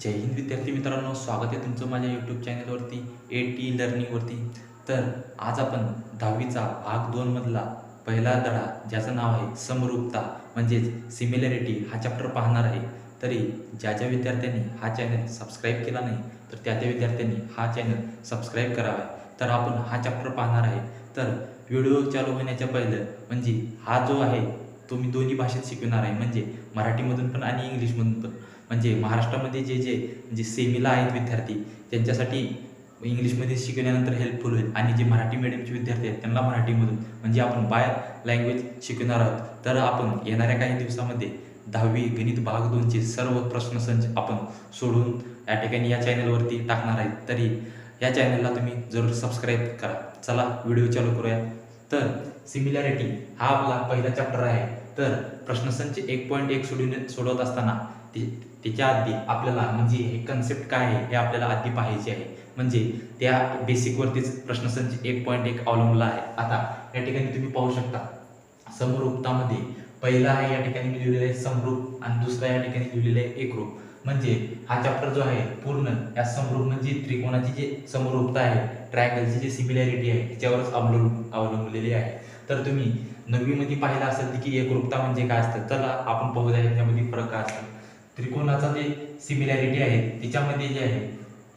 जय हिंद विद्यार्थी मित्रांनो, स्वागत आहे तुमचं माझ्या यूट्यूब चॅनलवरती AT लर्निंगवरती. तर आज आपण 10वीचा भाग 2 मधला पहिला धडा ज्याचं नाव आहे समरूपता म्हणजेच सिमिलॅरिटी हा चॅप्टर पाहणार आहे. तरी ज्या ज्या विद्यार्थ्यांनी हा चॅनल सबस्क्राईब केला नाही तर त्या त्या विद्यार्थ्यांनी हा चॅनल सबस्क्राईब करावा. तर आपण हा चॅप्टर पाहणार आहे. तर व्हिडिओ चालू होण्याच्या पहिलं म्हणजे हा जो आहे तो मी दोन्ही भाषेत शिकवणार आहे, म्हणजे मराठीमधून पण आणि इंग्लिशमधून पण. म्हणजे महाराष्ट्रामध्ये जे म्हणजे सेमीला आहेत विद्यार्थी त्यांच्यासाठी इंग्लिशमध्ये शिकवल्यानंतर हेल्पफुल होईल, आणि जे मराठी मीडियमचे विद्यार्थी आहेत त्यांना मराठीमधून, म्हणजे आपण बाय लँग्वेज शिकवणार आहोत. तर आपण येणाऱ्या काही दिवसामध्ये 10वी गणित भाग 2चे सर्व प्रश्नसंच आपण सोडून या ठिकाणी या चॅनलवरती टाकणार आहेत. तरी या चॅनलला तुम्ही जरूर सबस्क्राईब करा. चला व्हिडिओ चालू करूया. तर सिमिलॅरिटी हा आपला पहिला चॅप्टर आहे. तर प्रश्नसंच 1.1 सोडवत असताना त्याच्या आधी आपल्याला म्हणजे हे कन्सेप्ट काय आहे हे आपल्याला आधी पाहायचे आहे. म्हणजे त्या बेसिकवरतीच प्रश्नसंच 1.1 अवलंबला आहे. आता या ठिकाणी तुम्ही पाहू शकता समरूपतामध्ये पहिला आहे या ठिकाणी मी लिहिलेलं आहे समरूप, आणि दुसरा या ठिकाणी लिहिलेलं आहे एकरूप. म्हणजे हा चॅप्टर जो आहे पूर्ण या समरूप म्हणजे त्रिकोणाची जी समरूपता आहे, ट्रायंगलची जी सिमिलॅरिटी आहे त्याच्यावरच अवलंबलेली आहे. तर तुम्ही 9वी मध्ये पाहिलं असेल की एकरूपता म्हणजे काय असतं. तर आपण पाहूया याच्यामध्ये फरक काय असतो. त्रिकोणाचा जे सिमिलॅरिटी आहे त्याच्यामध्ये जे आहे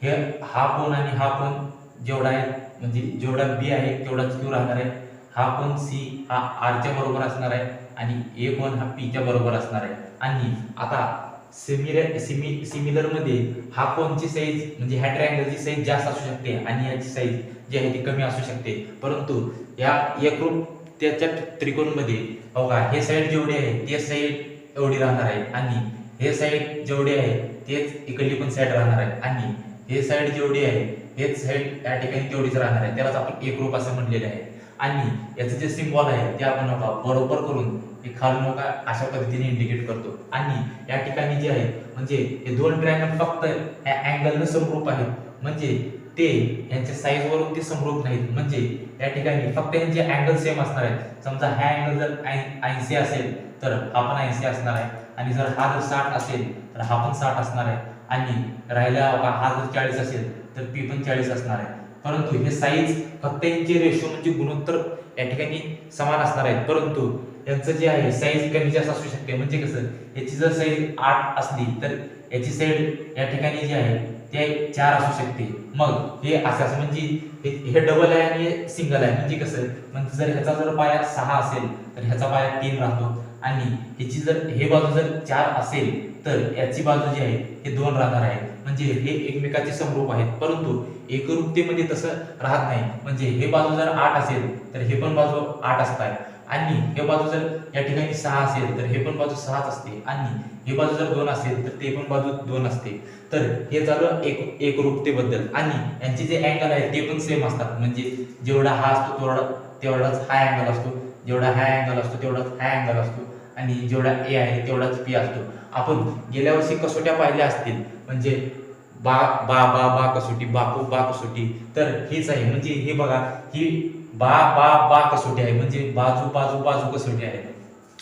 हे हा कोण आणि हा कोण जेवढा आहे म्हणजे जेवढा बी आहे तेवढाच क्यू राहणार आहे. हा कोण सी हा आरच्या बरोबर असणार आहे आणि ए कोण हा पीच्या बरोबर असणार आहे. आणि आता सिमिलर मध्ये हा कोणची साईज म्हणजे ह्या ट्रायंगलची साईज जास्त असू शकते आणि याची साईज जी आहे ती कमी असू शकते. परंतु या एकरूप त्याच्या त्रिकोणमध्ये बघा हे साईड जेवढी आहे ते साईड एवढी राहणार आहे, आणि हे साईड जेवढी आहे तेच इकडली पण साईड राहणार आहे, आणि हे साईड जेवढी आहे हेच साईड या ठिकाणी तेवढीच राहणार आहे. त्यालाच आपण एकरूप असं म्हटलेलं आहे. आणि याचं जे सिम्बॉल आहे ते आपण बरोबर करून हे खालून बघा अशा पद्धतीने इंडिकेट करतो. आणि या ठिकाणी जे आहे म्हणजे हे दोन ट्रायंगल फक्त या अँगलनं समरूप आहेत, म्हणजे ते यांच्या साईज वरून ते समरूप नाहीत. म्हणजे या ठिकाणी फक्त यांचे अँगल सेम असणार आहेत. समजा हा अँगल जर 80 असेल तर हा पण 80 असणार आहे, आणि जर हा जर 60 असेल तर हा पण 60 असणार आहे, आणि राहिला हा जर 40 असेल तर पी पण 40 असणार आहे. परंतु हे साईज फक्त यांचे रेशो म्हणजे गुणोत्तर या ठिकाणी समान असणार आहेत, परंतु यांचं जे आहे साईज कमी जास्त असू शकते. म्हणजे कसं याची जर साईज 8 असली तर याची साईड या ठिकाणी जी आहे ते 4 असू शकते. मग हे असं म्हणजे हे डबल आहे आणि हे सिंगल आहे. म्हणजे कसं म्हणजे जर ह्याचा जर पाया 6 असेल तर ह्याचा पाया 3 राहतो, आणि ह्याची जर हे बाजू जर 4 असेल तर याची बाजू जी आहे हे 2 राहणार आहे. म्हणजे हे एकमेकाचे समरूप आहेत. परंतु एकरूपतेमध्ये तसं राहत नाही. म्हणजे हे बाजू जर 8 असेल तर हे पण बाजू 8 असतात, आणि हे बाजू जर या ठिकाणी 6 असेल तर हे पण बाजू 6च असते, आणि हे बाजू जर 2 असेल तर ते पण बाजू 2 असते. तर हे झालं एकरूपतेबद्दल. आणि यांचे जे अँगल आहेत ते पण सेम असतात. म्हणजे जेवढा हा असतो तेवढाच हा अँगल असतो, जेवढा हा अँगल असतो तेवढाच हा अँगल असतो, आणि जेवढा ए आहे तेवढाच पी असतो. आपण गेल्या वर्षी कसोट्या पाहिल्या असतील, म्हणजे बा बा बा बा कसोटी, बापू बा कसोटी. तर हेच आहे. म्हणजे हे बघा ही बा बा बा कसोटी आहे, म्हणजे बाजू बाजू बाजू कसोटी आहे.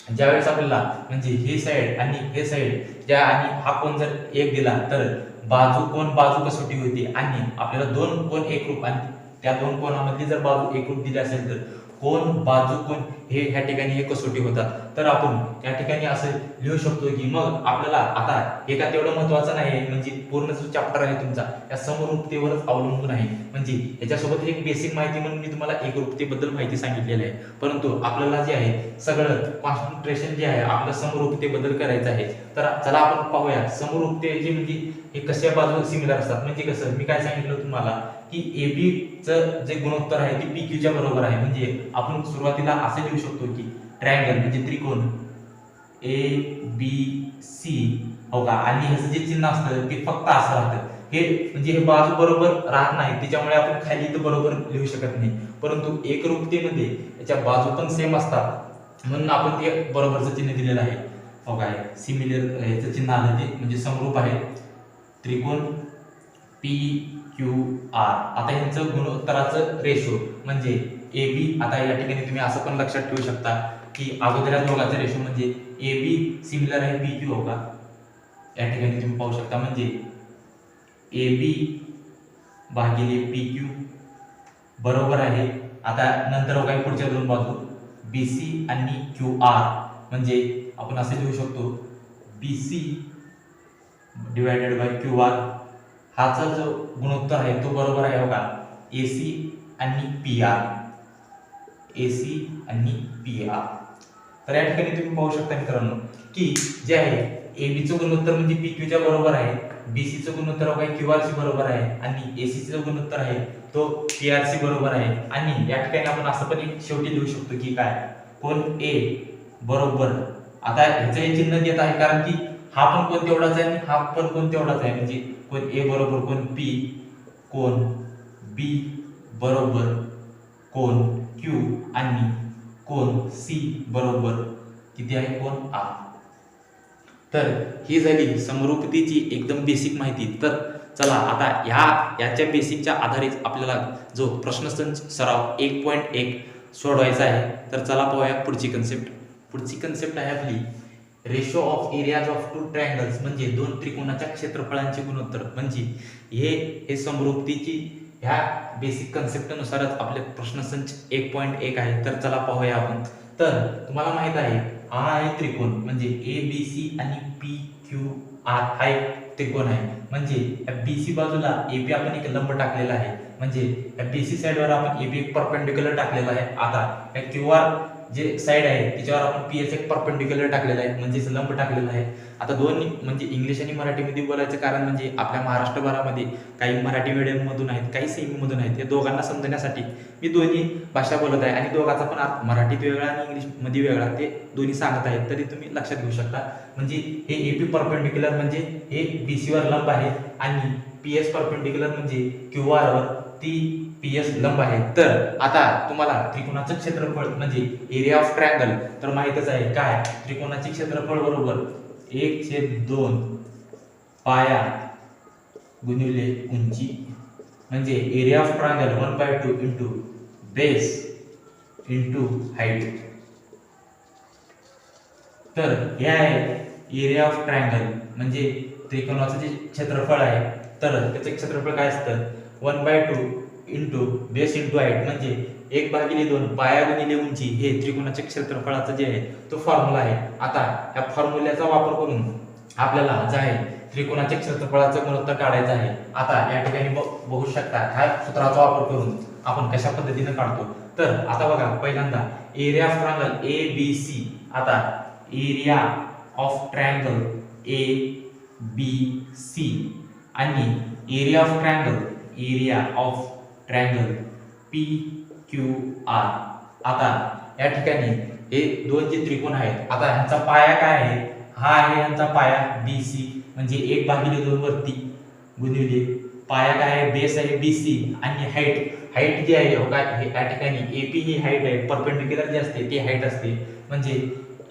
ज्यावेळेस आपल्याला म्हणजे हे साईड आणि हे साईड ज्या आणि हा कोण जर एक दिला तर बाजू कोण बाजू कसोटी होती, आणि आपल्याला दोन कोण एकरूप, आणि त्या दोन कोणामध्ये जर बाजू एकरूप दिली असेल तर कोण बाजू कोण हे ह्या ठिकाणी हे कसोटी होतात. तर आपण त्या ठिकाणी असं लिहू शकतो की मग आपल्याला आता हे का तेवढं महत्वाचं नाही आहे. म्हणजे पूर्ण जो चॅप्टर आहे तुमचा या समरूपतेवरच अवलंबून आहे. म्हणजे याच्यासोबत एक बेसिक माहिती म्हणून मी तुम्हाला एकरूपतेबद्दल माहिती सांगितलेली आहे. परंतु आपल्याला जे आहे सगळं कॉन्सन्ट्रेशन जे आहे आपलं समरूपतेबद्दल करायचं आहे. तर चला आपण पाहूया समरूपते जे म्हणजे हे कशा बाजू सिमिलर असतात. म्हणजे कसं मी काय सांगितलं तुम्हाला की AB चं जे गुणोत्तर आहे ते PQ च्या बरोबर आहे. म्हणजे आपण सुरुवातीला असं लिहू शकतो की ट्रायंगल म्हणजे त्रिकोण ABC हो का, आणि ह्याचं जे चिन्ह असतं ते फक्त असं राहतं. हे म्हणजे हे बाजू बरोबर राहत नाही, त्याच्यामुळे आपण खाली इथं बरोबर लिहू शकत नाही. परंतु एकरूपतेमध्ये याच्या बाजू पण सेम असतात म्हणून आपण ते बरोबरचं चिन्ह दिलेलं आहे. हो काय सिमिलर ह्याचं चिन्ह आलं ते म्हणजे समरूप आहे. त्रिकोण PQR. आता यांचं गुणोत्तराचं रेशो म्हणजे AB. आता या ठिकाणी तुम्ही असं पण लक्षात ठेवू शकता की अगोदर दोघांचा रेशो म्हणजे AB सिमिलर आहे PQ हो का, या ठिकाणी तुम्ही पाहू शकता. म्हणजे ए बी भागिले पी क्यू बरोबर आहे. आता नंतर काय पुढच्या दोन बाजू बी सी आणि क्यू आर, म्हणजे आपण असे लिहू शकतो B C divided by Q R. हाचा जो गुणोत्तर आहे तो बरोबर आहे बघा ए सी आणि पी आर, ए सी आणि पी आर. तर या ठिकाणी तुम्ही पाहू शकता मित्रांनो की जे आहे ए बी चं गुणोत्तर म्हणजे पी क्यू च्या बरोबर आहे, बी सी चं गुणोत्तर काय क्यू आर ची बरोबर आहे आणि ए सी चं गुणोत्तर आहे तो पी आर ची बरोबर आहे. आणि या ठिकाणी आपण असं पण एक शेवटी लिहू शकतो की काय कोण ए बरोबर, आता ह्याचं हे चिन्ह देत आहे कारण की हा पण कोण तेवढाच आहे आणि हा पण कोण तेवढाच आहे, म्हणजे कोण ए बरोबर कोण पी, कोण बी बरोबर कोण क्यू आणि कोण सी बरोबर किती आहे कोण आर. तर ही झाली समरूपतेची एकदम बेसिक माहिती. तर चला आता याच्या बेसिकच्या आधारित आपल्याला जो प्रश्नसंच सराव 1.1 सोडवायचा आहे. तर चला पाहूया पुढची कन्सेप्ट. पुढची कन्सेप्ट आहे आपली ratio of areas of two triangles, म्हणजे दोन त्रिकोणाच्या क्षेत्रफळांचे गुणोत्तर. म्हणजे हे समरूपतेची ह्या बेसिक कन्सेप्टनुसारच आपले प्रश्नसंच 1.1 आहे. तर चला पाहूया आपण. तर तुम्हाला माहित आहे हा आहे त्रिकोण, म्हणजे ए बी सी आणि पी क्यू आर हा एक त्रिकोण आहे. म्हणजे या बी सी बाजूला ए बी आपण एक लंब टाकलेला आहे, म्हणजे या बी सी साइडवर आपण ए बी एक परपेंडिक्युलर टाकलेला आहे. आता या क्यू आर जे साइड आहे त्याच्यावर आपण पी एस एक परपेंडिक्युलर टाकलेला आहे, म्हणजेच लंब टाकलेला आहे. आता दोन्ही म्हणजे इंग्लिश आणि मराठीमध्ये बोलायचं कारण म्हणजे आपल्या महाराष्ट्रभरामध्ये काही मराठी मीडियम मधून आहेत, काही सेमी मधून आहेत. या दोघांना समजण्यासाठी मी दोन्ही भाषा बोलत आहे आणि दोघांचा पण अर्थ मराठीत वेगळा आणि इंग्लिश मध्ये वेगळा ते दोन्ही सांगत आहेत, तरी तुम्ही लक्षात घेऊ शकता. म्हणजे हे ए पी परपेंडिक्युलर म्हणजे हे बी सी वर लंब आहे आणि पी एस परपेंडिक्युलर म्हणजे क्यू आर वर ती पी एस लंब आहे. तर आता तुम्हाला त्रिकोणाचं क्षेत्रफळ म्हणजे एरिया ऑफ ट्रायंगल तर माहितच आहे. काय त्रिकोणाचे क्षेत्रफळ बरोबर 1/2 पाया गुणिले उंची, म्हणजे area of triangle 1/2 into base into height. तर हे आहे एरिया ऑफ ट्रायंगल म्हणजे त्रिकोणाचं जे क्षेत्रफळ आहे. तर त्याचं क्षेत्रफळ काय असतं 1/2 इंटू बेस इंटू हाईट, म्हणजे 1/2 पाया गुणिले उंची हे त्रिकोणाच्या क्षेत्रफळाचं जे आहे तो फॉर्म्युला आहे. आता या फॉर्म्युल्याचा वापर करून आपल्याला जे आहे त्रिकोणाच्या क्षेत्रफळाचं गुणोत्तर काढायचं आहे. आता या ठिकाणी बघू शकता ह्या सूत्राचा वापर करून आपण कशा पद्धतीने काढतो. तर आता बघा पहिल्यांदा area of triangle A B C. आता area of triangle A B C आणि area of triangle P Q R. आता या ठिकाणी हे दोन जे त्रिकोण आहेत, आता ह्यांचा पाया काय आहे, हा आहे ह्यांचा पाया बी सी, म्हणजे 1/2 वरती गुणिले पाया काय आहे बेस आहे बी सी आणि हाईट जी आहे काय या ठिकाणी ए पी ही हाईट आहे, परपेंडिक्युलर जे असते ती हाईट असते, म्हणजे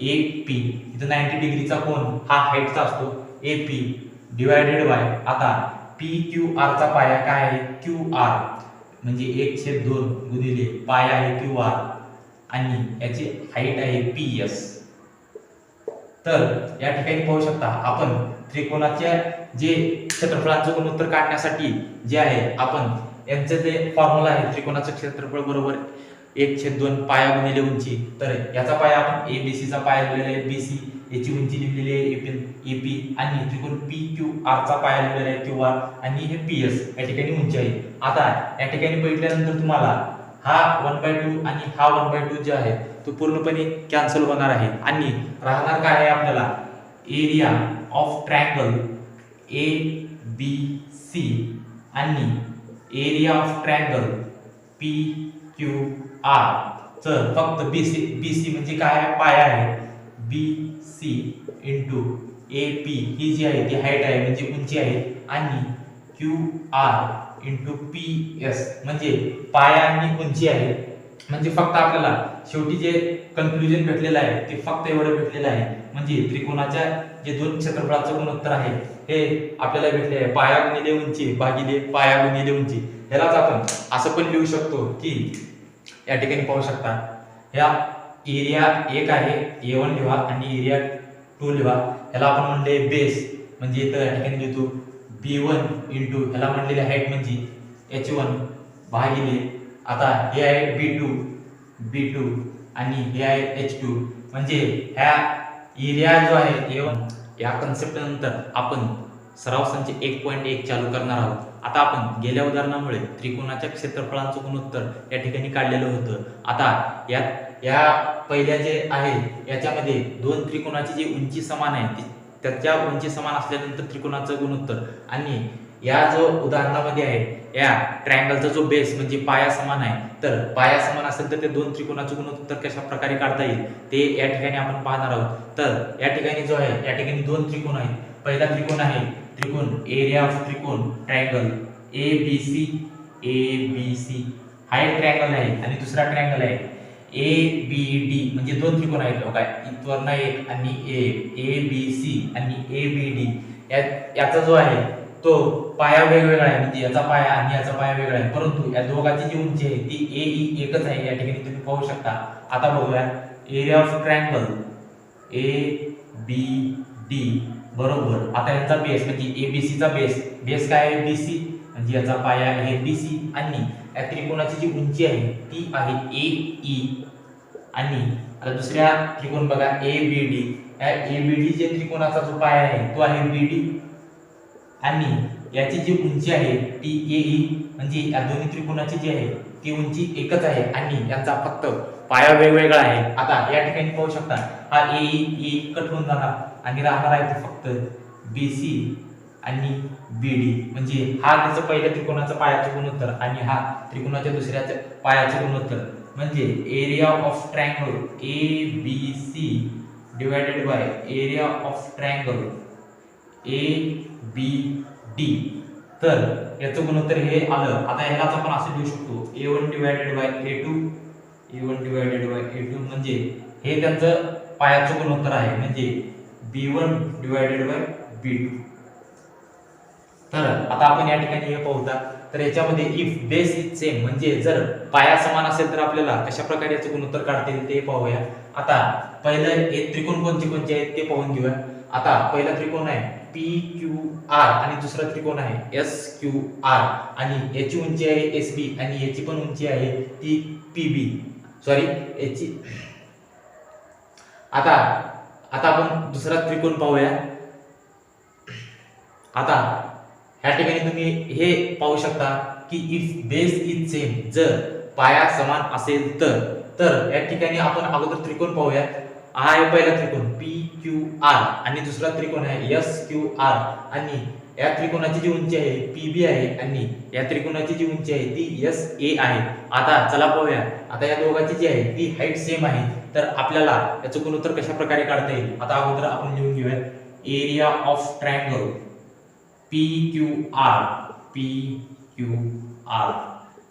ए पी इथं 90 डिग्रीचा कोन हा हाईटचा असतो ए पी डिवायडेड बाय आता पी क्यू आर चा पाया काय आहे क्यू आर, म्हणजे 1/2 गुणिले पाया आहे क्यू आर आणि याची हाईट आहे पी एस. तर या ठिकाणी पाहू शकता आपण त्रिकोणाच्या जे क्षेत्रफळाचं गुणोत्तर काढण्यासाठी जे आहे आपण यांचं जे फॉर्म्युला आहे त्रिकोणाचं क्षेत्रफळ बरोबर 1/2 पाया गुणिले उंची. तर याचा पाया आपण ए बी सी चा पाया लिहिलेला आहे बी सी, याची उंची लिहिलेली आहे ए पी आणि त्रिकोण पी क्यू आर चा पाया लिहिलेला आहे क्यू आर आणि हे पी एस या ठिकाणी उंची आहे. आता या ठिकाणी बघितल्यानंतर तुम्हाला हा 1/2 आणि हा 1/2 जे आहे तो पूर्णपणे कॅन्सल होणार आहे आणि राहणार काय आहे आपल्याला area of triangle A B C आणि area of triangle P Q R. तर फक्त बी सी म्हणजे काय आहे पाया आहे B C into A P ही जी आहे ती हाईट आहे म्हणजे उंची आहे आणि Q R into P S म्हणजे पाया आणि उंची आहे. म्हणजे फक्त आपल्याला शेवटी जे कन्क्लुजन भेटलेलं आहे ते फक्त एवढं भेटलेलं आहे, म्हणजे त्रिकोणाच्या जे दोन क्षेत्रफळाचं गुणोत्तर आहे हे आपल्याला भेटले आहे पाया गुणिले उंची भागिले पाया गुणिले उंची. ह्यालाच आपण असं पण लिहू शकतो की या ठिकाणी पाहू शकता या एरिया 1 आहे A1 लिहा आणि एरिया 2 लिहा. ह्याला आपण म्हणले बेस, म्हणजे इथं या ठिकाणी लिहितो B1 इंटू ह्याला म्हणलेली हाईट म्हणजे H1 भागिले आता हे आहे B2 आणि हे आहे H2 म्हणजे ह्या एरिया जो आहे A1 या कन्सेप्ट नंतर आपण सराव संच 1.1 चालू करणार आहोत. आता आपण गेल्या उदाहरणामुळे त्रिकोणाच्या क्षेत्रफळांचं गुणोत्तर या ठिकाणी काढलेलं होतं. आता या पहिल्या जे आहे याच्यामध्ये दोन त्रिकोणाची जी उंची समान आहे त्याच्या उंची समान असल्यानंतर त्रिकोणाचं गुणोत्तर आणि या जो उदाहरणामध्ये आहे या ट्रायंगलचा जो बेस म्हणजे पाया समान आहे तर पाया समान असेल तर ते दोन त्रिकोणाचं गुणोत्तर कशा प्रकारे काढता येईल ते या ठिकाणी आपण पाहणार आहोत. तर या ठिकाणी जो आहे या ठिकाणी दोन त्रिकोण आहेत. पहिला त्रिकोण आहे त्रिकोण एरिया ऑफ त्रिकोण ट्रायंगल ABC हा एक ट्रायंगल आहे आणि दुसरा ट्रायंगल आहे ABD म्हणजे दोन त्रिकोण आहेत बघा इथवरनं एक आणि ABC आणि ABD याचा जो आहे तो पाया वेगवेगळा आहे म्हणजे याचा पाया आणि याचा पाया वेगळा आहे परंतु या दोघांची जी उंची आहे ती AE एकच आहे या ठिकाणी तुम्ही पाहू शकता. आता बघूया एरिया ऑफ ट्रायंगल ABD बरोबर आता याचा बेस म्हणजे ABC चा बेस काय आहे BC म्हणजे याचा पाया आहे BC आणि या त्रिकोणाची जी उंची आहे ती आहे AE आणि आता दुसऱ्या त्रिकोण बघा ABD या ABD जे त्रिकोणाचा जो पाया आहे तो आहे BD आणि याची जी उंची आहे ती AE म्हणजे या दोन्ही त्रिकोणाची जी आहे ती उंची एकच आहे आणि यांचा फक्त पाया वेगवेगळा आहे. आता या ठिकाणी पाहू शकता हा AE कट होऊन जाणार आणि राहणार आहे तो फक्त BC आणि BD म्हणजे हा त्याचं पहिल्या त्रिकोणाचा पायाचं गुणोत्तर आणि हा त्रिकोणाच्या दुसऱ्याच्या पायाचं गुणोत्तर म्हणजे area of triangle ABC divided by area of triangle ABD तर याचं गुणोत्तर हे आलं. आता ह्यालाच आपण असं देऊ शकतो A1 डिवाइडेड बाय A2 म्हणजे हे त्यांचं पायाचं गुणोत्तर आहे म्हणजे B1 डिवाइडेड बाय B2. तर आता आपण या ठिकाणी हे पाहूया तर याच्यामध्ये इफ बेस इज सेम म्हणजे जर पाया समान असेल तर आपल्याला कशा प्रकारे याचं गुणोत्तर काढता येईल ते पाहूया. आता पहिलं एक त्रिकोण कोणते आहेत ते पाहून घेऊया. आता पहिला त्रिकोण आहे PQR आणि दुसरा त्रिकोण आहे SQR आणि याची उंची आहे SB आणि याची पण उंची आहे ती PB सॉरी याची. आता आपण दुसरा त्रिकोण पाहूया. आता या ठिकाणी तुम्ही हे पाहू शकता की इफ बेस इज सेम जर पाया समान असेल तर या ठिकाणी आपण अगोदर त्रिकोण पाहूया. हा आहे पहिला त्रिकोण PQR आणि दुसरा त्रिकोण आहे SQR आणि या त्रिकोणाची जी उंची आहे PB आहे आणि या त्रिकोणाची जी उंची आहे ती SA आहे. आता चला पाहूया आता या दोघांची जी आहे ती हाईट सेम आहे तर आपल्याला याचं गुणोत्तर कशा प्रकारे काढता येईल. आता अगोदर आपण लिहून घेऊया area of triangle PQR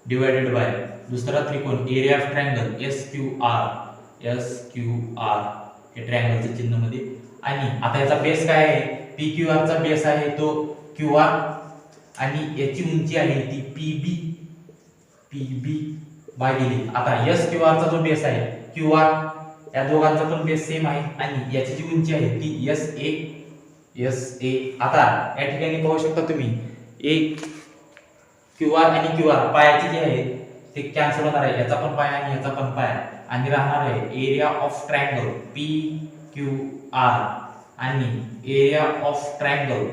divided by दुसरा त्रिकोण एरिया ऑफ ट्रायंगल SQR हे ट्रायंगलच्या चिन्ह मध्ये आणि आता याचा बेस काय आहे PQR चा बेस आहे तो QR आणि याची उंची आहे ती PB भागिले आता SQR चा जो बेस आहे QR या दोघांचा पण बेस सेम आहे आणि याची जी उंची आहे ती SA. आता या ठिकाणी पाहू शकता तुम्ही एक QR आणि QR पायाची जी आहे ते कॅन्सल होणार आहे याचा पण पाया आणि याचा पण पाया आणि राहणार आहे एरिया ऑफ ट्रायंगल PQR आणि एरिया ऑफ ट्रायंगल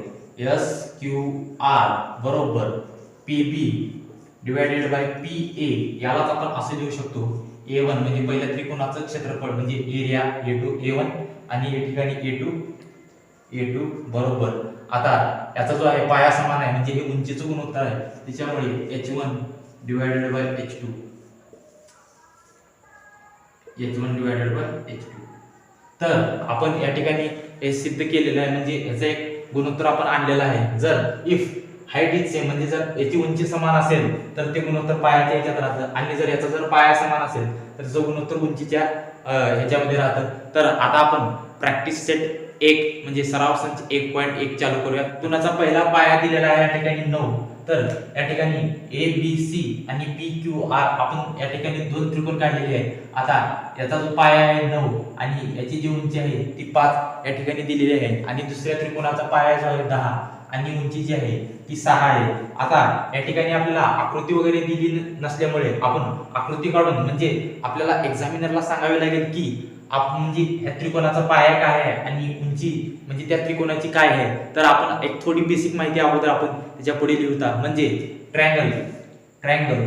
SQR बरोबर PB डिवाइडेड बाय PA. यालाच आपण असे देऊ शकतो A1 म्हणजे पहिल्या त्रिकोणाचं क्षेत्रफळ म्हणजे एरिया A1 आणि या ठिकाणी A2 बरोबर. आता याचा जो आहे पाया समान आहे म्हणजे हे उंचीचं गुणोत्तर आहे त्याच्यामुळे H1 डिवाइडेड बाय H2 तर आपण या ठिकाणी हे सिद्ध केलेलं आहे म्हणजे याचं एक गुणोत्तर आपण आणलेलं आहे. जर इफ हाईट इज सेम म्हणजे जर याची उंची समान असेल तर ते गुणोत्तर पायाच्या ह्याच्यात राहतं आणि जर याचा जर पाया समान असेल तर जो गुणोत्तर उंचीच्या ह्याच्यामध्ये राहतं. तर आता आपण प्रॅक्टिस सेट 1 म्हणजे सराव संच 1.1 चालू करूया. तुनाचा पहिला पाया दिलेला आहे या ठिकाणी 9 तर या ठिकाणी ABC आणि PQR आपण या ठिकाणी दोन त्रिकोण काढलेले आहेत. आता याचा जो पाया आहे 9 आणि याची जी उंची आहे ती 5 या ठिकाणी दिलेली आहे आणि दुसऱ्या त्रिकोणाचा पाया जो आहे 10 आणि उंची जी आहे ती 6 आहे. आता या ठिकाणी आपल्याला आकृती वगैरे दिली नसल्यामुळे आपण आकृती काढून म्हणजे आपल्याला एक्झामिनरला सांगावे लागेल की आपण म्हणजे ह्या त्रिकोणाचा पाया काय आहे आणि उंची म्हणजे त्या त्रिकोणाची काय आहे. तर आपण एक थोडी बेसिक माहिती अगोदर आपण त्याच्या पुढे लिहूया. म्हणजे ट्रायंगल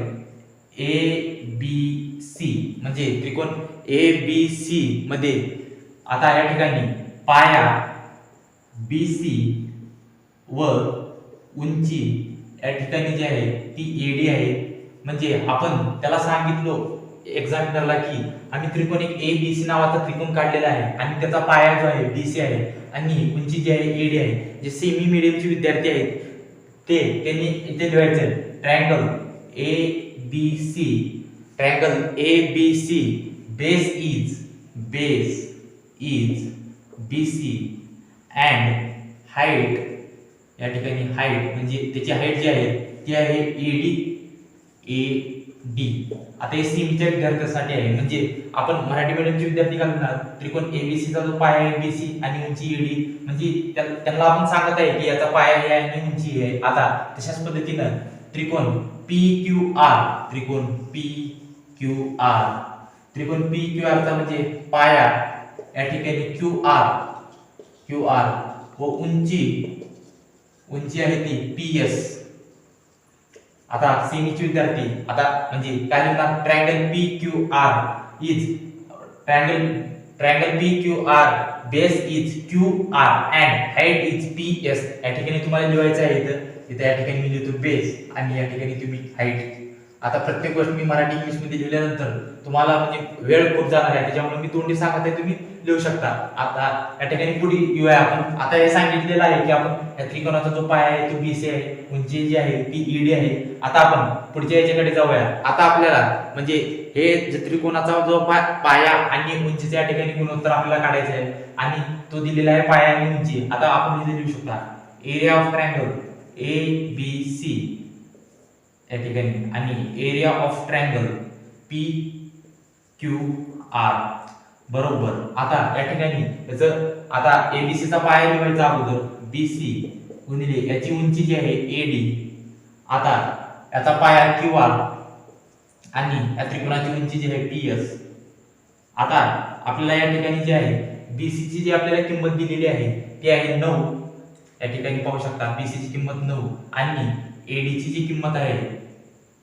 ए बी सी म्हणजे त्रिकोण ए बी सी मध्ये आता या ठिकाणी पाया बी सी व उंची या ठिकाणी जी आहे ती एडी आहे. म्हणजे आपण त्याला सांगितलो एक्झामिनरला की आम्ही त्रिकोण एक ए बी सी नावाचा त्रिकोण काढलेला आहे आणि त्याचा पाया जो आहे बी सी आहे आणि उंची जी आहे एडी आहे. जे सेमी मीडियमचे विद्यार्थी आहेत त्यांनी इथे लिहायचं triangle A B C base is B C and height या ठिकाणी हाईट म्हणजे त्याची हाईट जी आहे ती आहे एडी. आता हे सीमीच्या विद्यार्थ्यांसाठी आहे. म्हणजे आपण मराठी मीडियमचे विद्यार्थी घालणार त्रिकोण एबीसी चा जो पाया आहे बीसी आणि उंची एडी म्हणजे त्यांना आपण सांगत आहे की याचा पाया हे आहे आणि उंची आहे. आता तशाच पद्धतीनं त्रिकोण पी क्यू आर चा म्हणजे पाया या ठिकाणी क्यू आर व उंची आहे ती पीएस. आता सेमीचे विद्यार्थी आता म्हणजे काय लिहिणार triangle P Q R is triangle P Q R base is Q R and height is P S. या ठिकाणी तुम्हाला लिहायचं आहे इथं या ठिकाणी मी लिहितो बेस आणि या ठिकाणी तुम्ही हाईट. आता प्रत्येक गोष्ट मी मराठी इंग्लिश मध्ये लिहिल्यानंतर तुम्हाला म्हणजे वेळ खूप जाणार आहे त्याच्यामुळे मी तोंडी सांगत आहे तुम्ही लिहू शकता. आता या ठिकाणी पुढे येऊया आपण. आता हे सांगितलेलं आहे की आपण या त्रिकोणाचा जो पाया आहे तो बीसी आहे उंची जी आहे ती ईडी आहे. आता आपण पुढच्या याच्याकडे जाऊया. आता आपल्याला म्हणजे हे त्रिकोणाचा जो पाया आणि उंचीच्या या ठिकाणी गुणोत्तर आपल्याला काढायचं आहे आणि तो दिलेला आहे पाया आणि उंची. आता आपण इथे लिहू शकता area of triangle A B C या ठिकाणी आणि area of triangle P Q R बरोबर. आता या ठिकाणी याचं आता एबीसी चा पाया लिहायचा अगोदर बीसी गुणिले याची उंची जी आहे एडी. आता याचा पाया क्यू आर आणि या त्रिकोणाची उंची जी आहे पीएस. आता आपल्याला या ठिकाणी जे आहे बीसी ची जी आपल्याला किंमत दिलेली आहे ती आहे 9. या ठिकाणी पाहू शकता बीसी ची किंमत 9 आणि एडी ची जी किंमत आहे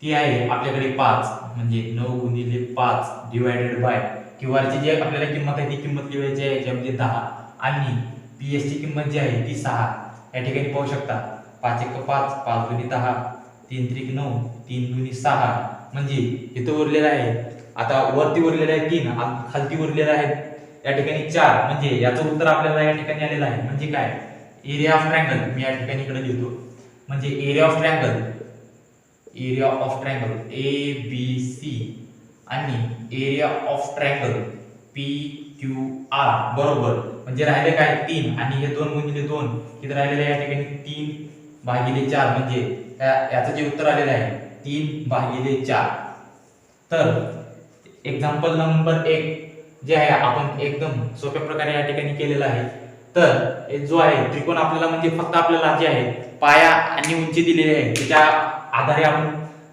ती आहे आपल्याकडे 5 म्हणजे 9 गुणिले 5 डिवाइडेड बाय क्यू आर ची जी आपल्याला किंमत आहे ती किंमत लिहायची आहे याच्यामध्ये 10 आणि पीएस ची किंमत जी आहे ती 6. या ठिकाणी पाहू शकता 5 1 5 5 गुणिले 10 3 3 9 3 गुणिले 6 म्हणजे इथं उरलेला आहे. आता वरती उरलेला आहे 3 खालती उरलेला आहे या ठिकाणी 4 म्हणजे याचं उत्तर आपल्याला या ठिकाणी आलेलं आहे. म्हणजे काय एरिया ऑफ ट्रायंगल मी या ठिकाणी इकडे लिहितो म्हणजे area of triangle A B C आणि area of triangle P Q R बरोबर. म्हणजे राहिले काय 3 आणि हे 2 गुणिले 2 किती राहिलेलं आहे या ठिकाणी 3/4 म्हणजे याचं जे उत्तर आलेलं आहे 3/4. तर एक्झाम्पल नंबर 1 जे आहे आपण एकदम सोप्या प्रकारे या ठिकाणी केलेलं आहे. तर जो आहे त्रिकोण आपल्याला म्हणजे फक्त आपल्याला जे आहे पाया आणि उंची दिलेली आहे त्याच्या आधारे आपण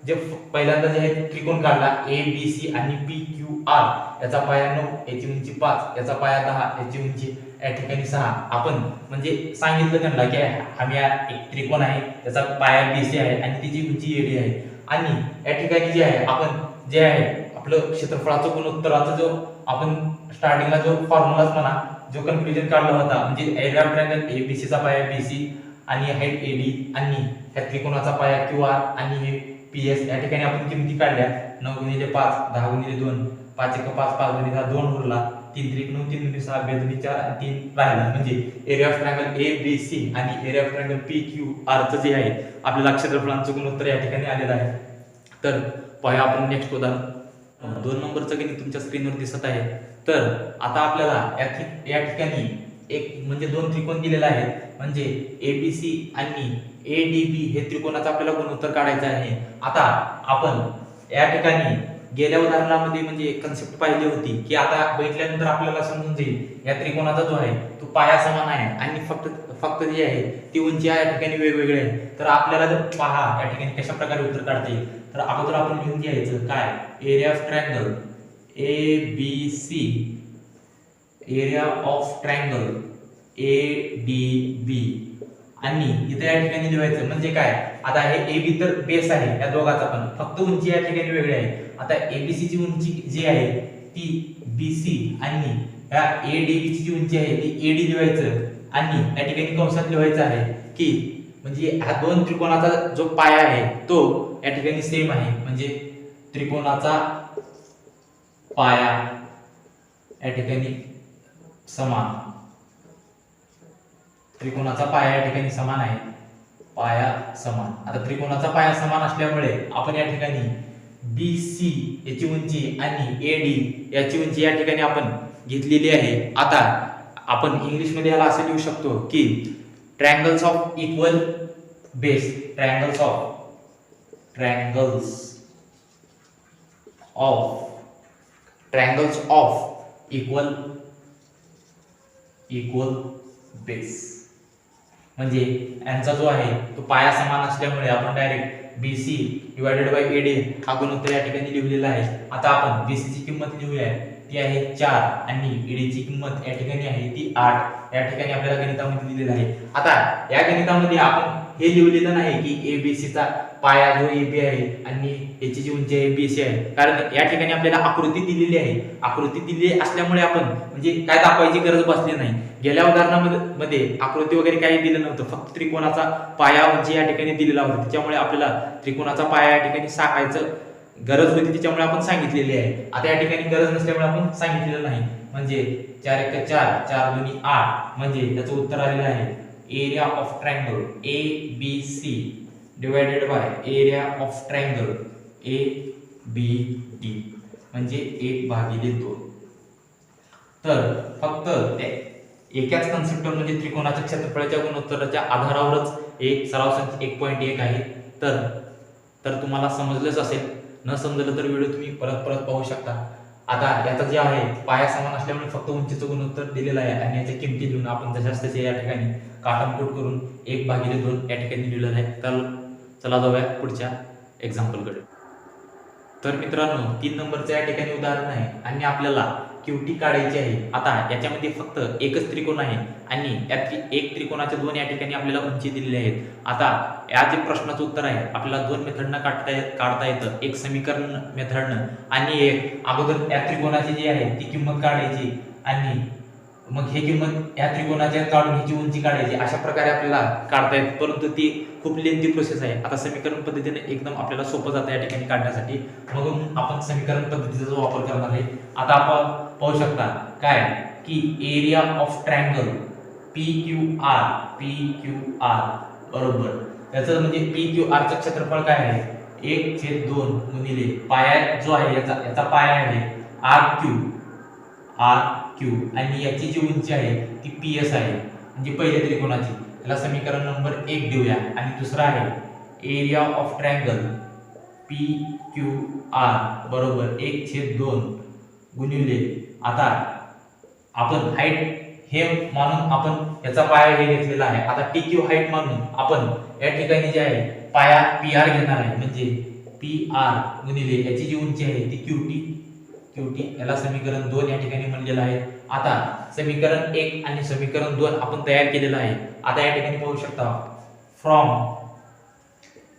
जे पहिल्यांदा जे आहे त्रिकोण काढला ए बी सी आणि पी क्यू आर. याचा पाया 9 याची उंची 5 याचा पाया 10 याची उंची या ठिकाणी 6. आपण म्हणजे सांगितलं त्यांना की आम्ही एक त्रिकोण आहे त्याचा पाया बी सी आहे आणि त्याची उंची एडी आहे आणि या ठिकाणी जे आहे आपण जे आहे आपलं क्षेत्रफळाचं गुणोत्तराचा जो आपण स्टार्टिंगला जो फॉर्म्युलाच म्हणा जो कन्क्लुजन काढला होता म्हणजे एरिया ऑफ ट्रायंगल एबीसी चा पाया बीसी आणि हाईट एडी आणि ह्या त्रिकोणाचा पाया क्यू आर आणि हे पीएस. या ठिकाणी आपण किमती काढल्या 9 गुणिले 5 10 गुणिले 2 5 1 5 5 गुणिले 2 उरला 3 3 9 3 गुणिले 6 2 गुणिले 4 आणि 3 राहिला. म्हणजे area of triangle A B C आणि area of triangle P Q R चं जे आहे आपल्याला क्षेत्रफळांचं गुणोत्तर या ठिकाणी आलेलं आहे. तर पाहूया आपण नेक्स्ट उदाहरण. 2 नंबरचं गणित तुमच्या स्क्रीनवर दिसत आहे. तर आता आपल्याला या ठिकाणी एक म्हणजे 2 त्रिकोण दिलेले आहेत म्हणजे एबीसी आणि एडीबी हे त्रिकोणाचा आपल्याला गुणोत्तर काढायचा आहे. आता आपण या ठिकाणी गेल्या उदाहरणामध्ये म्हणजे कन्सेप्ट पाहिली होती की आता बघितल्यानंतर आपल्याला समजून जाईल या त्रिकोणाचा जो आहे तो पाया समान आहे आणि फक्त फक्त जी आहे ती उंची या ठिकाणी वेगवेगळी आहे. तर आपल्याला जर पहा या ठिकाणी कशा प्रकारे उत्तर काढता येईल, तर अगोदर आपण लिहून घ्यायचं काय, area of triangle A B C, area of triangle A D B, आणि इथे या ठिकाणी लिहायचं म्हणजे काय, आता हे ए बी तर बेस आहे या दोघाचा, पण फक्त उंची या ठिकाणी वेगळी आहे. आता एबीसी ची उंची जी आहे ती बीसी आणि या एडीबी ची जी उंची आहे ती एडी लिहायचं आणि या ठिकाणी कंसात लिहायचं आहे की म्हणजे हा दोन त्रिकोणाचा जो पाया आहे तो या ठिकाणी सेम आहे, म्हणजे त्रिकोणाचा पाया या ठिकाणी समान, त्रिकोणाचा पाया या ठिकाणी समान आहे, पाया समान. आता त्रिकोणाचा पाया समान असल्यामुळे आपण या ठिकाणी BC याची उंची आणि AD याची उंची या ठिकाणी आपण घेतलेली आहे. आता आपण इंग्लिश मध्ये याला असं लिहू शकतो की triangles of equal base, triangles of equal base, म्हणजे यांचा जो आहे तो पाया समान असल्यामुळे आपण direct BC divided by AD हा गुणोत्तर या ठिकाणी लिहिलेला आहे. आता आपण BC ची किंमत लिहूया, ती आहे 4 आणि AD ची किंमत या ठिकाणी आहे ती 8. या ठिकाणी आपल्याला गणितामध्ये दिलेलं आहे. आता या गणितामध्ये आपण हे लिहिलेलं नाही की ABC चा पाया जो AB आहे आणि याची जी उंची आहे BC आहे, कारण या ठिकाणी आपल्याला आकृती दिलेली आहे. आकृती दिलेली असल्यामुळे आपण म्हणजे काय दाखवायची गरज बसली नाही. गेल्या उदाहरणामध्ये आकृती वगैरे काही दिलं नव्हतं, फक्त त्रिकोणाचा पाया उंची या ठिकाणी दिलेला होता. त्याच्यामुळे आपल्याला त्रिकोणाचा पाया या ठिकाणी सांगायचं गरज होती, त्याच्यामुळे आपण सांगितलेली आहे. आता या ठिकाणी गरज नसल्यामुळे आपण सांगितलेलं नाही. म्हणजे 4 × 4 4 2 8, म्हणजे त्याचं उत्तर आलेलं आहे area of triangle ABC divided by area of triangle ABD, म्हणजे 1/2. तर फक्त एकाच कन्सेप्टवर म्हणजे त्रिकोणाच्या क्षेत्रफळाच्या गुणोत्तराच्या आधारावरच एक सराव संच 1.1 आहे. तर तुम्हाला समजलंच असेल. न समजलं तर व्हिडिओ तुम्ही परत पाहू शकता. आता याचा जे आहे पाया समान असल्यामुळे फक्त उंचीचं गुणोत्तर दिलेलं आहे आणि याच्या किमती लिहून आपण जशाच तसे या ठिकाणी काटमकोट करून 1/2 या ठिकाणी लिहिलेलं आहे. तर चला जाऊया पुढच्या एक्झाम्पलकडे. तर मित्रांनो 3 नंबरचं या ठिकाणी उदाहरण आहे आणि आपल्याला क्यूटी काढायची आहे. आता याच्यामध्ये फक्त एकच त्रिकोण आहे आणि यात एक त्रिकोणाचे 2 या ठिकाणी आपल्याला उंची दिलेली आहेत. आता या जे प्रश्नाचं उत्तर आहे आपल्याला 2 मेथडनं काढता येतं, एक समीकरण मेथडनं आणि एक अगोदर या त्रिकोणाची जी आहे ती किंमत काढायची आणि मग ही किंमत या त्रिकोणाच्या काढून ह्याची उंची काढायची. अशा प्रकारे आपल्याला काढता येत, परंतु ती खूप लेंथी प्रोसेस आहे. आता समीकरण पद्धतीने एकदम आपल्याला सोपं जातं या ठिकाणी काढण्यासाठी, म्हणून आपण समीकरण पद्धतीचा जो वापर करणार आहे. आता आपण पाहू शकता काय की एरिया ऑफ ट्रायंगल PQR बरोबर त्याचं म्हणजे PQR चं क्षेत्रफळ काय आहे 1/2 गुणिले पाया जो आहे याचा पाया आहे RQ आणि याची जी उंची आहे ती PS आहे, म्हणजे पहिल्या त्रिकोणाची. याला समीकरण नंबर 1 देऊया. आणि दुसरा आहे एरिया ऑफ ट्रायंगल PQR बरोबर 1/2 गुणिले, आता आपण हाईट हे मानून आपण याचा पाया हे घेतलेला आहे. आता TQ हाईट मानून आपण या ठिकाणी जे आहे पाया PR घेणार आहे, म्हणजे PR गुणिले याची जी उंची आहे ती QT, याला समीकरण 2 या ठिकाणी म्हणलेलं आहे. आता समीकरण 1 आणि समीकरण 2 आपण तयार केलेलं आहे. आता या ठिकाणी पाहू शकता फ्रॉम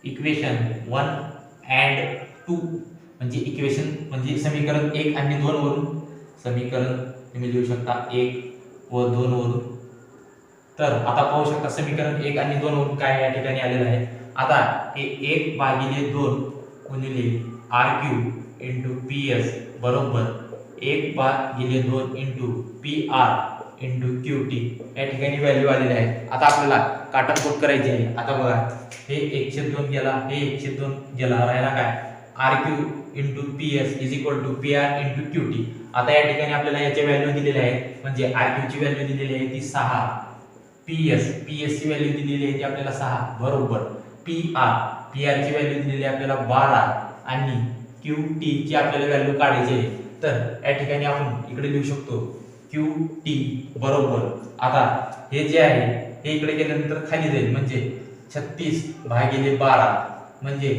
इक्वेशन 1 and 2, म्हणजे इक्वेशन म्हणजे समीकरण 1 आणि 2 वरून समीकरण तुम्ही लिहू शकता 1 व 2 वरून. तर आता पाहू शकता समीकरण 1 आणि 2 वरून काय या ठिकाणी आलेलं आहे. आता हे 1/2 गुणिले RQ इंटू PS बरोबर 1/2 इंटू PR इंटू QT या ठिकाणी व्हॅल्यू आलेली आहे. आता आपल्याला काटनकोट करायची आहे. आता बघा हे 1/2 गेला, हे 1/2 गेला, राहिला काय RQ into PS is equal to PR into QT. आता या ठिकाणी आपल्याला याची व्हॅल्यू दिलेली आहे, म्हणजे RQ ची व्हॅल्यू दिलेली आहे ती 6, PS ची व्हॅल्यू दिलेली आहे ती आपल्याला 6 बरोबर PR ची व्हॅल्यू दिलेली आहे आपल्याला 12 आणि क्यू टी ची आपल्याला व्हॅल्यू काढायची आहे. तर या ठिकाणी आपण इकडे लिहू शकतो क्यू टी बरोबर, आता हे जे आहे हे इकडे गेल्यानंतर खाली जाईल म्हणजे 36/12 म्हणजे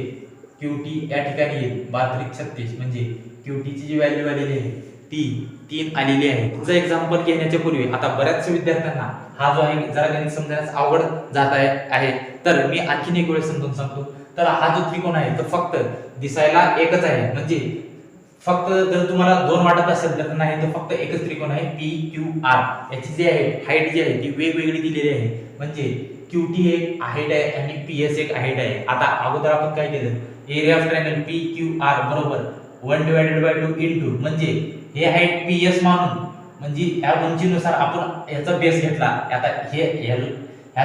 क्यू टी या ठिकाणी येईल 12×36 म्हणजे क्यू टी ची जी व्हॅल्यू आलेली आहे ती 3 आलेली आहे. पुढचं एक्झाम्पल घेण्याच्या पूर्वी आता बऱ्याच विद्यार्थ्यांना हा जो आहे जरा गणित समजण्यास अवघड जात आहे, तर मी आणखीन एक वेळ समजून सांगतो. तर हा जो त्रिकोण आहे तो फक्त दिसायला एकच आहे, म्हणजे फक्त जर तुम्हाला दोन वाटत असेल तर नाही, तो फक्त एकच त्रिकोण आहे पी क्यू आर. याची जी आहे हाईट जी आहे ती वेगवेगळी दिलेली आहे, म्हणजे क्यू टी एक हाईट आहे आणि पी एस एक हाईट आहे. आता अगोदर आपण काय केलं, area of triangle P Q R बरोबर 1/2 इंटू म्हणजे हे हाईट पी एस मानून, म्हणजे या उंचीनुसार आपण याचा बेस घेतला. आता ह्या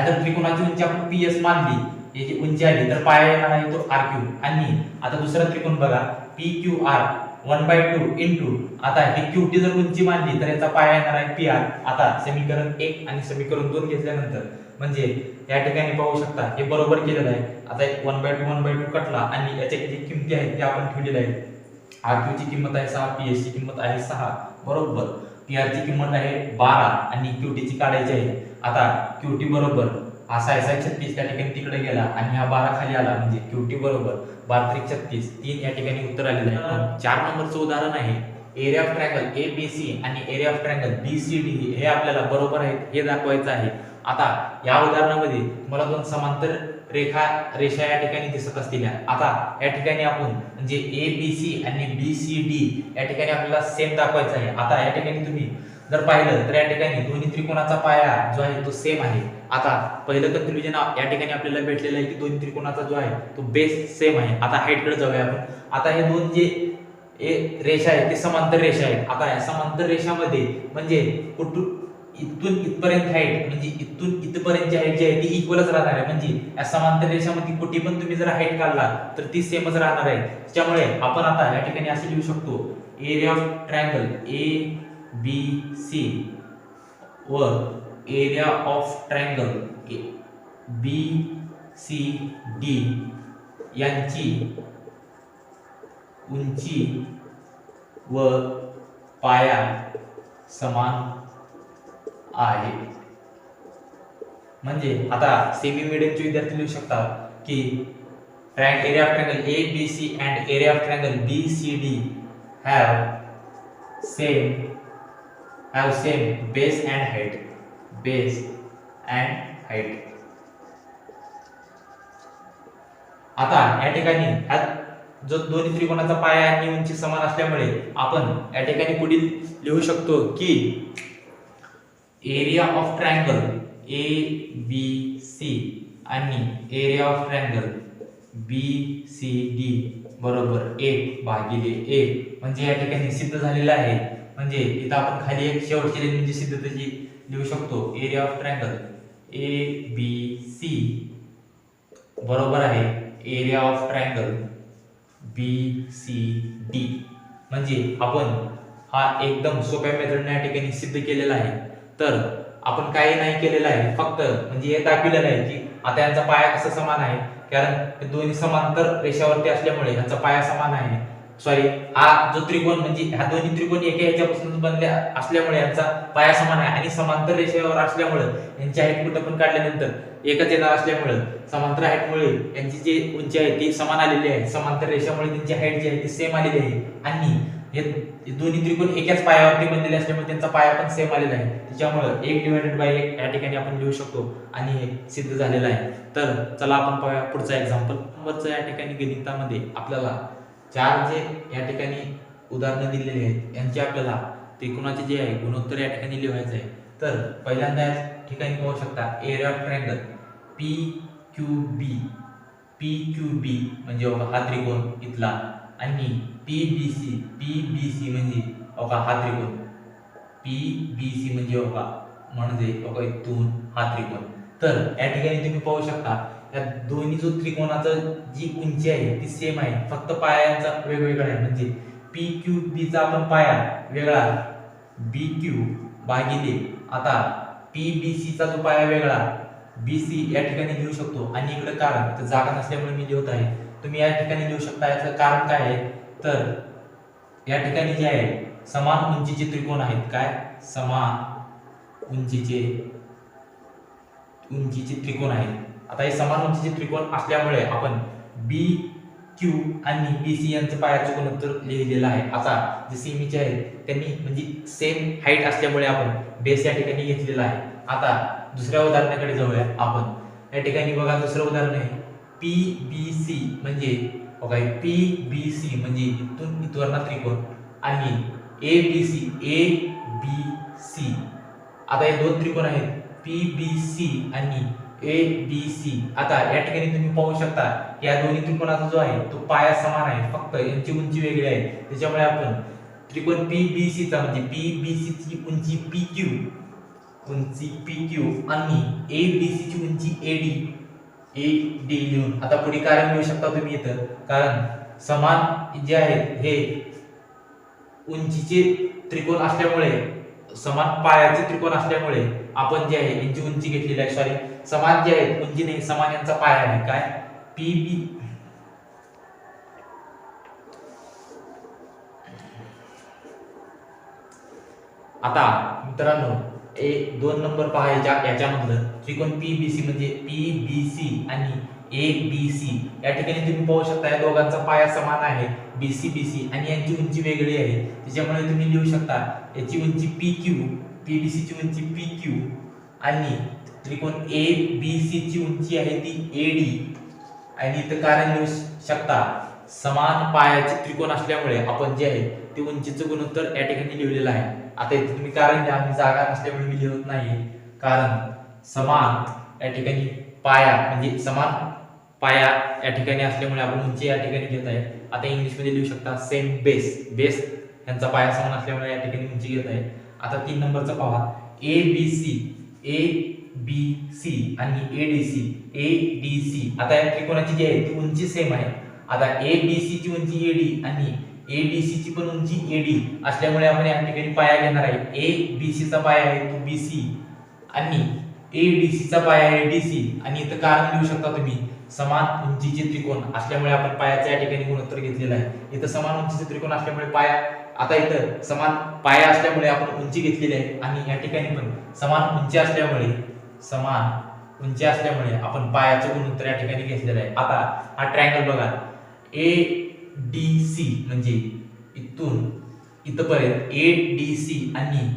जर त्रिकोणाची उंची आपण पी एस मानली, याची उंची आली तर पाया येणार आहे तो आर क्यू. आणि आता दुसरा त्रिकोण बघा पी क्यू आर 1/2 इंटू, आता ही क्यू टी जर उंची मानली तर याचा पाया येणार आहे पी आर. आता समीकरण 1 आणि समीकरण 2 घेतल्यानंतर म्हणजे या ठिकाणी पाहू शकता हे बरोबर केलेलं आहे. आता 1/2 कटला आणि याच्या जी किमती आहेत त्या आपण ठेवलेल्या आहेत. आर क्यू ची किंमत आहे 6, पी एस ची किंमत आहे 6 बरोबर, पी आर ची किंमत आहे 12 आणि क्यू टी ची काढायची आहे. आता क्यू टी बरोबर असा आहे 36 त्या ठिकाणी तिकडे गेला आणि हा 12 खाली आला म्हणजे क्यू टी बरोबर 12×36 3 या ठिकाणी उत्तर आलेलं आहे. 4 नंबरचं उदाहरण आहे area of triangle A B C आणि area of triangle B C D हे आपल्याला बरोबर आहेत हे दाखवायचं आहे. आता या उदाहरणामध्ये मला दोन समांतर रेषा या ठिकाणी दिसत असतील. आता या ठिकाणी आपण म्हणजे ए बी सी आणि बी सी डी या ठिकाणी आपल्याला सेम दाखवायचं आहे. आता या ठिकाणी तुम्ही जर पाहिलं तर या ठिकाणी दोन्ही त्रिकोणाचा पाया जो आहे तो सेम आहे. आता पहिलं कन्क्लुजन या ठिकाणी आपल्याला भेटलेलं आहे की दोन्ही त्रिकोणाचा जो आहे तो बेस सेम आहे. आता हाईटकडे जाऊया आपण. आता हे दोन जे रेषा आहेत ते समांतर रेषा आहेत. आता या समांतर रेषामध्ये म्हणजे इथून इथपर्यंत हाईट म्हणजे इथून इथपर्यंतची हाईट जी आहे ती इक्वलच राहणार आहे. म्हणजे या समांतर रेषामध्ये कुठे पण तुम्ही जर हाईट काढला तर ती सेमच राहणार आहे. त्यामुळे आपण आता या ठिकाणी असे लिहू शकतो area of triangle A B C व area of triangle B C D यांची उंची व पाया समान आहे. म्हणजे आता सेमी मीडियमचे विद्यार्थी लिहू शकतात की area of triangle A B C and area of triangle B C D have same base and height. आता या ठिकाणी जो दोन्ही त्रिकोणाचा पाया आणि उंची समान असल्यामुळे आपण या ठिकाणी पुढील लिहू शकतो की area of triangle A B C आणि area of triangle B C D बरोबर 1/1 म्हणजे या ठिकाणी सिद्ध झालेलं आहे. म्हणजे इथं आपण खाली एक शेवटची लाईन म्हणजे सिद्धतेची लिहू शकतो area of triangle A B C बरोबर आहे area of triangle B C D. म्हणजे आपण हा एकदम सोप्या मेथडने या ठिकाणी सिद्ध केलेला आहे. तर आपण काही नाही केलेलं आहे, फक्त म्हणजे हे दाखवलेलं आहे की आता यांचा पाया कसा समान आहे, कारण हे दोन्ही समांतर रेषावरती असल्यामुळे यांचा पाया समान आहे. सॉरी, हा जो त्रिकोण म्हणजे ह्या दोन्ही त्रिकोण एका ह्याच्यापासून बनले असल्यामुळे यांचा पाया समान आहे आणि समांतर रेषेवर असल्यामुळे यांची हाईट कुठं पण काढल्यानंतर एकच येणार असल्यामुळे समांतर हाईटमुळे यांची जी उंची आहे ती समान आलेली आहे. समांतर रेषामुळे त्यांची हाईट जी आहे ती सेम आलेली आहे आणि हे दोन्ही त्रिकोण एकाच पायावरती बनलेले असल्यामुळे त्यांचा पाया पण सेम आलेला आहे. त्याच्यामुळे 1/1 या ठिकाणी आपण लिहू शकतो आणि हे सिद्ध झालेलं आहे. तर चला आपण पाहूया पुढचा एक्झाम्पल. नंबरचं या ठिकाणी गणितामध्ये आपल्याला 4 जे या ठिकाणी उदाहरणं दिलेली आहेत यांची आपल्याला त्रिकोणाचे जे आहे गुणोत्तर या ठिकाणी लिहायचं आहे. तर पहिल्यांदा या ठिकाणी पाहू शकता area of triangle P Q B म्हणजे हा त्रिकोण इथला आणि पी बी सी म्हणजे हा त्रिकोण पी बी सी म्हणजे इथून हा त्रिकोण. तर या ठिकाणी तुम्ही पाहू शकता या दोन्ही जो त्रिकोणाचं जी उंची आहे ती सेम आहे, फक्त पायांचा वेगवेगळा आहे. म्हणजे पी क्यू बी चा आपण पाया वेगळा बी क्यू भागिले आता पी बी सी चा जो पाया वेगळा बी सी या ठिकाणी लिहू शकतो. आणि इकडे कारण जागा नसल्यामुळे मी लिहत आहे, तुम्ही या ठिकाणी लिहू शकता. याचं कारण काय आहे तर या ठिकाणी जे आहे समान उंचीचे त्रिकोण आहेत. काय? समान उंचीचे त्रिकोण आहेत. आता हे समान उंचीचे त्रिकोण असल्यामुळे आपण बी क्यू आणि बी सी यांचं पायाचं गुणोत्तर लिहिलेलं आहे. आता जे सेमीचे आहेत त्यांनी म्हणजे सेम हाईट असल्यामुळे आपण बेस या ठिकाणी घेतलेला आहे. आता दुसऱ्या उदाहरणाकडे जाऊया आपण. या ठिकाणी बघा दुसरं उदाहरण आहे पी बी सी म्हणजे बघा पी बी सी म्हणजे इथून इथवरना त्रिकोण आणि ए बी सी. आता हे दोन त्रिकोण आहेत पी बी सी आणि ए बी सी. आता या ठिकाणी तुम्ही पाहू शकता या दोन्ही त्रिकोणाचा जो आहे तो पाया समान आहे, फक्त यांची उंची वेगळी आहे. त्याच्यामुळे आपण त्रिकोण पी बी सी चा म्हणजे पी बी सी ची उंची पी क्यू आणि ए बी सी ची उंची ए डी लिहून आता पुढे कारण लिहू शकता तुम्ही इथं. कारण समान जे आहेत हे उंचीचे त्रिकोण असल्यामुळे, समान पायाचे त्रिकोण असल्यामुळे आपण जे आहे यांची उंची घेतलेली आहे. सॉरी, समान जे आहेत उंची नाही, समान यांचा पाया आहे. काय? पी बी. आता मित्रांनो दोन नंबर पहायच्या याच्यामधलं त्रिकोण पी बी सी म्हणजे पी बी सी आणि ए बी सी. या ठिकाणी तुम्ही पाहू शकता या दोघांचा पाया समान आहे बी सी आणि यांची उंची वेगळी आहे. त्याच्यामुळे तुम्ही लिहू शकता याची उंची पी बी सी ची उंची पी क्यू आणि त्रिकोण ए बी सी ची उंची आहे ती ए डी. आणि इथं कारण लिहू शकता समान पायाचे त्रिकोण असल्यामुळे आपण जे आहे ते उंचीचं गुणोत्तर या ठिकाणी लिहिलेलं आहे. आता इथे तुम्ही कारण लिहा, मी जागा नसल्यामुळे मी लिहत नाही. कारण समान या ठिकाणी पाया म्हणजे समान पाया या ठिकाणी असल्यामुळे आपण उंची या ठिकाणी घेत आहे. आता इंग्लिश मध्ये लिहू शकता सेम बेस यांचा पाया समान असल्यामुळे या ठिकाणी उंची घेत आहे. आता 3 नंबरचा पहा ए बी सी आणि ए डी सी. आता या त्रिकोणाची जी आहे ती उंची सेम आहे. आता ए बी सी ची उंची ए डी आणि ए डी सी ची पण उंची ए डी असल्यामुळे आपण या ठिकाणी पाया घेणार आहे. ए बी सी चा पाया आहे तो बी सी आणि ए डी सी चा पाया आहे डी सी. आणि इथं कारण लिहू शकता तुम्ही समान उंचीचे त्रिकोण असल्यामुळे आपण पायाच्या या ठिकाणी गुणोत्तर घेतलेलं आहे. इथं समान उंचीचे त्रिकोण असल्यामुळे पाया, आता इथं समान पाया असल्यामुळे आपण उंची घेतलेली आहे आणि या ठिकाणी पण समान उंची असल्यामुळे आपण पायाचं गुणोत्तर या ठिकाणी घेतलेलं आहे. आता हा ट्रायंगल बघा ए डी सी म्हणजे इथून इथपर्यंत ए डी सी आणि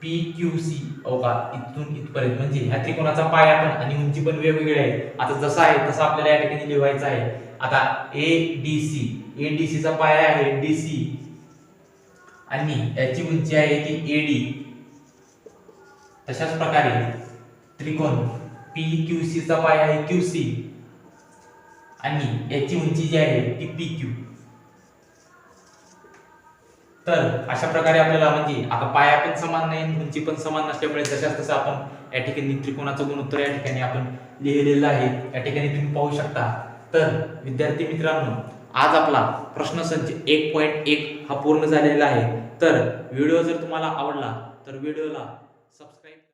पी क्यू सी इथून इथपर्यंत म्हणजे ह्या त्रिकोणाचा पाया पण आणि उंची पण वेगवेगळी आहे. आता जसा आहे तसं आपल्याला या ठिकाणी लिहायचं आहे. आता ए डी सी चा पाया आहे डी सी आणि याची उंची आहे ती ए डी. तशाच प्रकारे त्रिकोण पी क्यू सी चा पाया आहे क्यू सी आणि याची उंची जी आहे ती पी क्यू. तर अशा प्रकारे आपल्याला म्हणजे आता पाया पण समान नाही, उंची पण समान नसल्यामुळे जशाच तसं आपण या ठिकाणी त्रिकोणाचं गुणोत्तर या ठिकाणी आपण लिहिलेलं आहे. या ठिकाणी तुम्ही पाहू शकता. तर विद्यार्थी मित्रांनो आज आपला प्रश्नसंच 1.1 हा पूर्ण झालेला आहे. तर व्हिडिओ जर तुम्हाला आवडला तर व्हिडिओला सबस्क्राईब